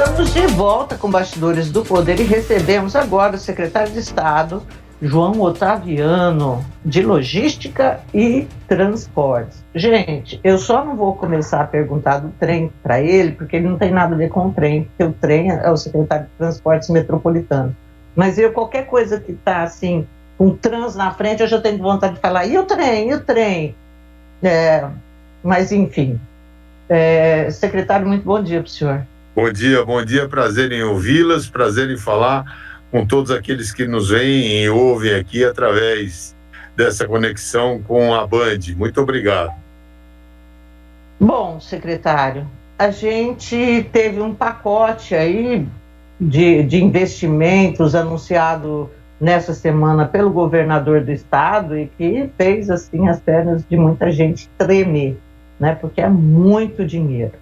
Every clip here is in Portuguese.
Estamos de volta com Bastidores do Poder e recebemos agora o secretário de Estado, João Otaviano, de Logística e Transportes. Gente, eu só não vou começar a perguntar do trem para ele, porque ele não tem nada a ver com o trem, porque o trem é o secretário de Transportes Metropolitano. Mas qualquer coisa que está assim, com trans na frente, eu já tenho vontade de falar, e o trem, e o trem? Mas enfim, secretário, muito bom dia para o senhor. Bom dia, prazer em ouvi-las, prazer em falar com todos aqueles que nos veem e ouvem aqui através dessa conexão com a Band. Muito obrigado. Bom, secretário, a gente teve um pacote aí de investimentos anunciado nessa semana pelo governador do estado e que fez assim as pernas de muita gente tremer, né? Porque é muito dinheiro.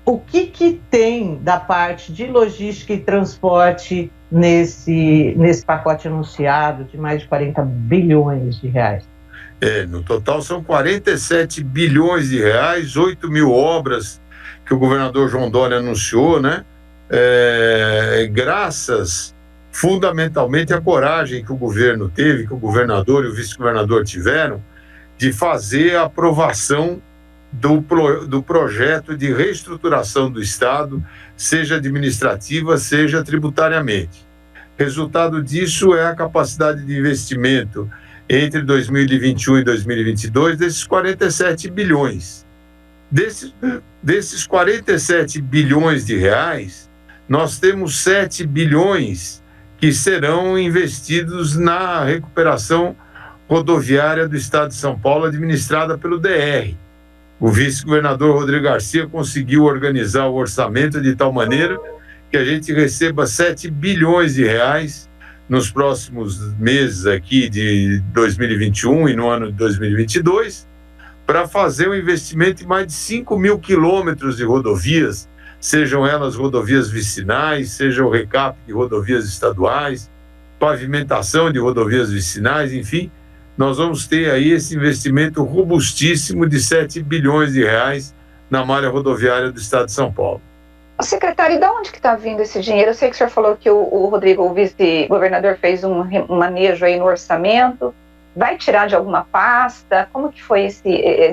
O que tem da parte de logística e transporte nesse pacote anunciado de mais de 40 bilhões de reais? No total são 47 bilhões de reais, 8 mil obras que o governador João Dória anunciou, né? Graças fundamentalmente à coragem que o governo teve, que o governador e o vice-governador tiveram, de fazer a aprovação do projeto de reestruturação do Estado, seja administrativa, seja tributariamente. Resultado disso é a capacidade de investimento entre 2021 e 2022 desses 47 bilhões. Desses 47 bilhões de reais, nós temos 7 bilhões que serão investidos na recuperação rodoviária do Estado de São Paulo, administrada pelo DR. O vice-governador Rodrigo Garcia conseguiu organizar o orçamento de tal maneira que a gente receba 7 bilhões de reais nos próximos meses aqui de 2021 e no ano de 2022 para fazer um investimento em mais de 5 mil quilômetros de rodovias, sejam elas rodovias vicinais, seja o recap de rodovias estaduais, pavimentação de rodovias vicinais, enfim. Nós vamos ter aí esse investimento robustíssimo de 7 bilhões de reais na malha rodoviária do estado de São Paulo. Secretário, e de onde que está vindo esse dinheiro? Eu sei que o senhor falou que o Rodrigo, o vice-governador, fez um manejo aí no orçamento. Vai tirar de alguma pasta? Como que foi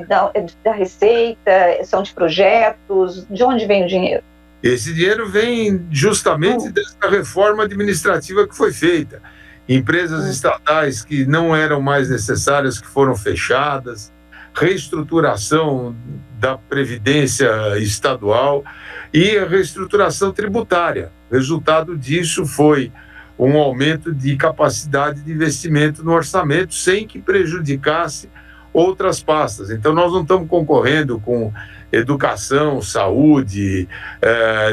da Receita? São de projetos? De onde vem o dinheiro? Esse dinheiro vem justamente dessa reforma administrativa que foi feita. Empresas estatais que não eram mais necessárias, que foram fechadas, reestruturação da Previdência estadual e a reestruturação tributária. Resultado disso foi um aumento de capacidade de investimento no orçamento sem que prejudicasse outras pastas. Então, nós não estamos concorrendo com educação, saúde,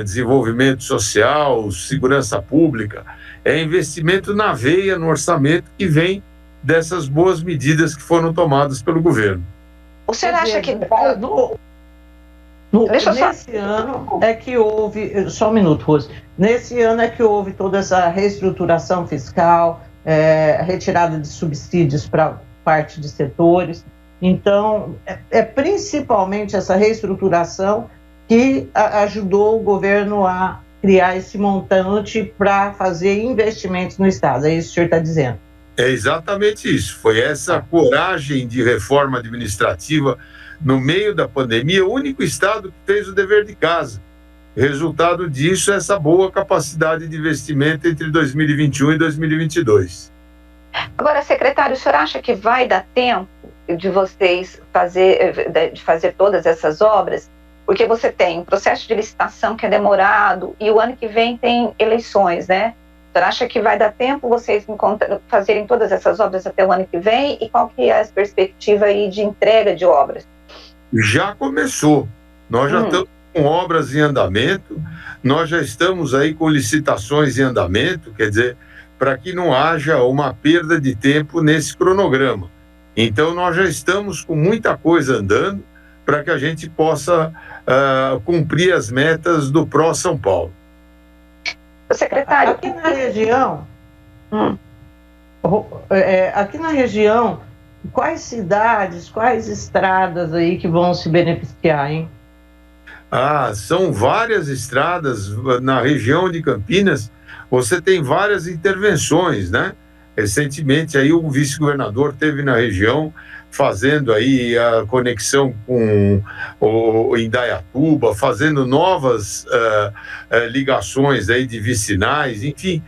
desenvolvimento social, segurança pública. É investimento na veia, no orçamento, que vem dessas boas medidas que foram tomadas pelo governo. O senhor acha que... Nesse ano é que houve... Só um minuto, Rose. Nesse ano é que houve toda essa reestruturação fiscal, retirada de subsídios para parte de setores. Então, é principalmente essa reestruturação que ajudou o governo a criar esse montante para fazer investimentos no Estado. É isso que o senhor está dizendo? É exatamente isso. Foi essa coragem de reforma administrativa no meio da pandemia, o único Estado que fez o dever de casa. Resultado disso é essa boa capacidade de investimento entre 2021 e 2022. Agora, secretário, o senhor acha que vai dar tempo de vocês fazer todas essas obras? Porque você tem um processo de licitação que é demorado e o ano que vem tem eleições, né? O senhor acha que vai dar tempo vocês fazerem todas essas obras até o ano que vem? E qual que é a perspectiva aí de entrega de obras? Já começou. Nós já estamos com obras em andamento, nós já estamos aí com licitações em andamento, quer dizer, para que não haja uma perda de tempo nesse cronograma. Então, nós já estamos com muita coisa andando para que a gente possa cumprir as metas do Pró São Paulo. Secretário, aqui na região, quais cidades, quais estradas aí que vão se beneficiar, hein? São várias estradas na região de Campinas. Você tem várias intervenções, né? Recentemente aí o vice-governador teve na região fazendo aí a conexão com o Indaiatuba, fazendo novas ligações aí de vicinais, enfim,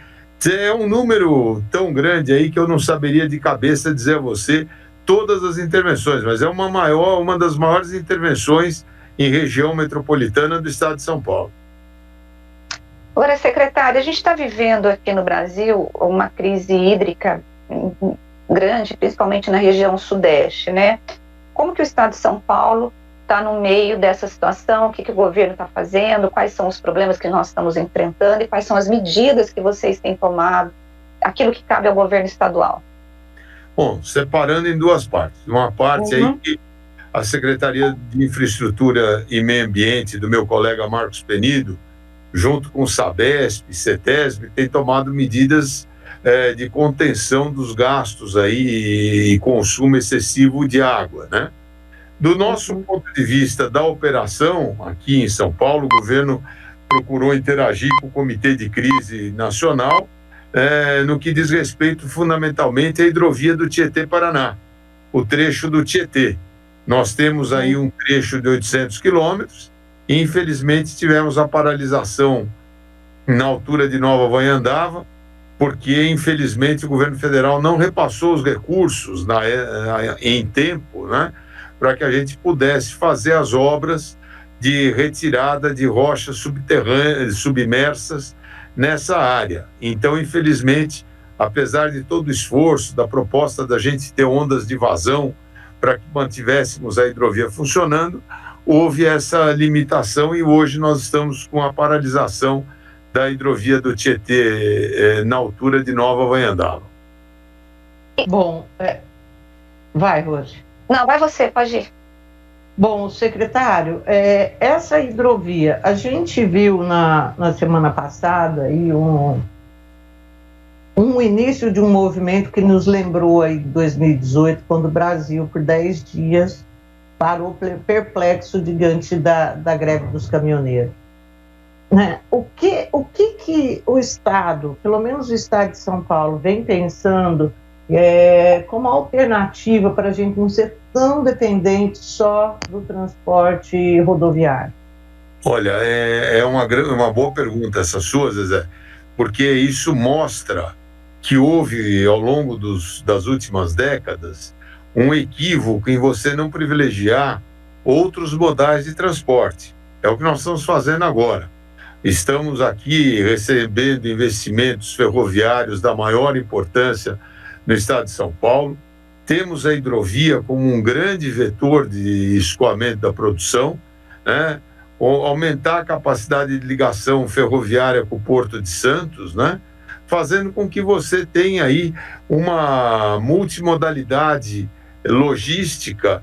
é um número tão grande aí que eu não saberia de cabeça dizer a você todas as intervenções, mas é uma das maiores intervenções em região metropolitana do estado de São Paulo. Agora, secretária, a gente está vivendo aqui no Brasil uma crise hídrica grande, principalmente na região sudeste, né? Como que o estado de São Paulo está no meio dessa situação? O que o governo está fazendo? Quais são os problemas que nós estamos enfrentando? E quais são as medidas que vocês têm tomado? Aquilo que cabe ao governo estadual. Bom, separando em duas partes. Uma parte aí que a Secretaria de Infraestrutura e Meio Ambiente do meu colega Marcos Penido, junto com o Sabesp, CETESB, tem tomado medidas de contenção dos gastos aí e consumo excessivo de água, né? Do nosso ponto de vista da operação, aqui em São Paulo, o governo procurou interagir com o Comitê de Crise Nacional no que diz respeito fundamentalmente à hidrovia do Tietê-Paraná, o trecho do Tietê. Nós temos aí um trecho de 800 quilômetros e, infelizmente, tivemos a paralisação na altura de Nova Vanhandava, porque, infelizmente, o governo federal não repassou os recursos em tempo, né, para que a gente pudesse fazer as obras de retirada de rochas subterrâneas, submersas nessa área. Então, infelizmente, apesar de todo o esforço da proposta da gente ter ondas de vazão para que mantivéssemos a hidrovia funcionando, houve essa limitação e hoje nós estamos com a paralisação da hidrovia do Tietê na altura de Nova Vanhandava. Bom, vai, Rose. Não, vai você, pode ir. Bom, secretário, essa hidrovia, a gente viu na semana passada aí um início de um movimento que nos lembrou aí de 2018, quando o Brasil, por 10 dias, parou perplexo diante da greve dos caminhoneiros. Né? O que o Estado, pelo menos o Estado de São Paulo, vem pensando como alternativa para a gente não ser tão dependente só do transporte rodoviário? Olha, é uma boa pergunta essa sua, Zezé, porque isso mostra que houve, ao longo das últimas décadas, um equívoco em você não privilegiar outros modais de transporte. É o que nós estamos fazendo agora. Estamos aqui recebendo investimentos ferroviários da maior importância no estado de São Paulo. Temos a hidrovia como um grande vetor de escoamento da produção, né? Aumentar a capacidade de ligação ferroviária com o Porto de Santos, né? Fazendo com que você tenha aí uma multimodalidade logística,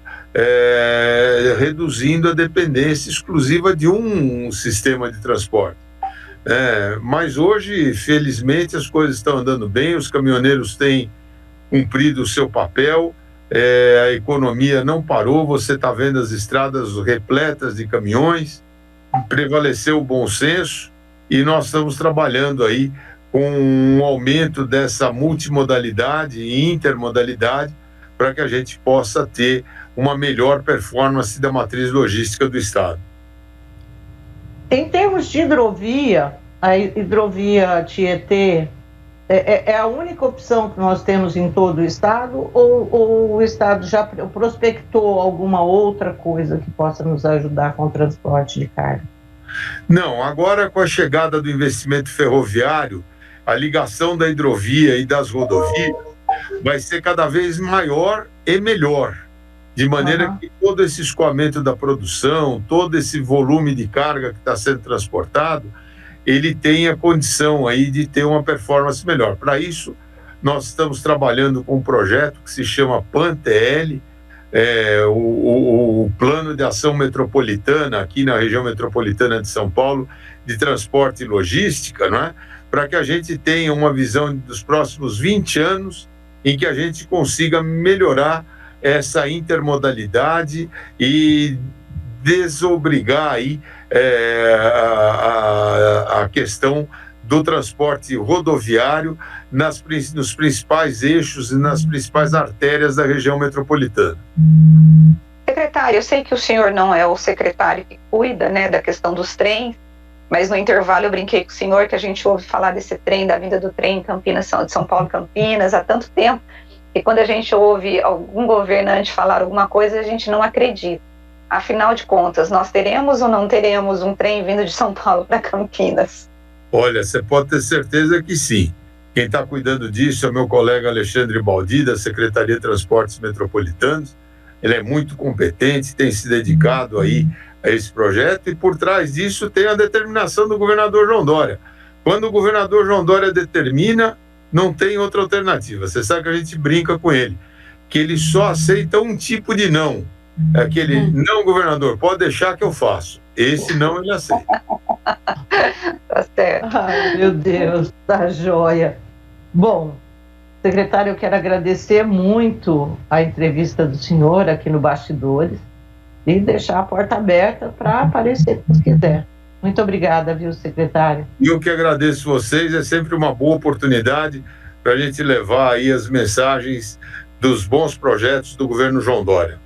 reduzindo a dependência exclusiva de um sistema de transporte. Mas hoje, felizmente, as coisas estão andando bem, os caminhoneiros têm cumprido o seu papel, a economia não parou, você está vendo as estradas repletas de caminhões, prevaleceu o bom senso e nós estamos trabalhando aí com um aumento dessa multimodalidade e intermodalidade para que a gente possa ter uma melhor performance da matriz logística do Estado. Em termos de hidrovia, a hidrovia Tietê é a única opção que nós temos em todo o Estado ou o Estado já prospectou alguma outra coisa que possa nos ajudar com o transporte de carga? Não, agora com a chegada do investimento ferroviário, a ligação da hidrovia e das rodovias vai ser cada vez maior e melhor, de maneira que todo esse escoamento da produção, todo esse volume de carga que está sendo transportado, ele tenha condição aí de ter uma performance melhor. Para isso, nós estamos trabalhando com um projeto que se chama PAN-TL, o Plano de Ação Metropolitana, aqui na região metropolitana de São Paulo, de transporte e logística, não é? Para que a gente tenha uma visão dos próximos 20 anos em que a gente consiga melhorar essa intermodalidade e desobrigar aí a questão do transporte rodoviário nos principais eixos e nas principais artérias da região metropolitana. Secretário, eu sei que o senhor não é o secretário que cuida, né, da questão dos trens, mas no intervalo eu brinquei com o senhor que a gente ouve falar desse trem, da vinda do trem em Campinas, de São Paulo Campinas, há tanto tempo, e quando a gente ouve algum governante falar alguma coisa, a gente não acredita. Afinal de contas, nós teremos ou não teremos um trem vindo de São Paulo para Campinas? Olha, você pode ter certeza que sim. Quem está cuidando disso é o meu colega Alexandre Baldi, da Secretaria de Transportes Metropolitanos. Ele é muito competente, tem se dedicado aí a esse projeto, e por trás disso tem a determinação do governador João Dória. Quando o governador João Dória determina, não tem outra alternativa. Você sabe que a gente brinca com ele, que ele só aceita um tipo de não. É aquele, não, governador, pode deixar que eu faço. Esse não ele aceita. Tá certo. Ai, meu Deus, tá joia. Bom, secretário, eu quero agradecer muito a entrevista do senhor aqui no Bastidores e deixar a porta aberta para aparecer quando quiser. Muito obrigada, viu, secretário? E eu que agradeço vocês, é sempre uma boa oportunidade para a gente levar aí as mensagens dos bons projetos do governo João Dória.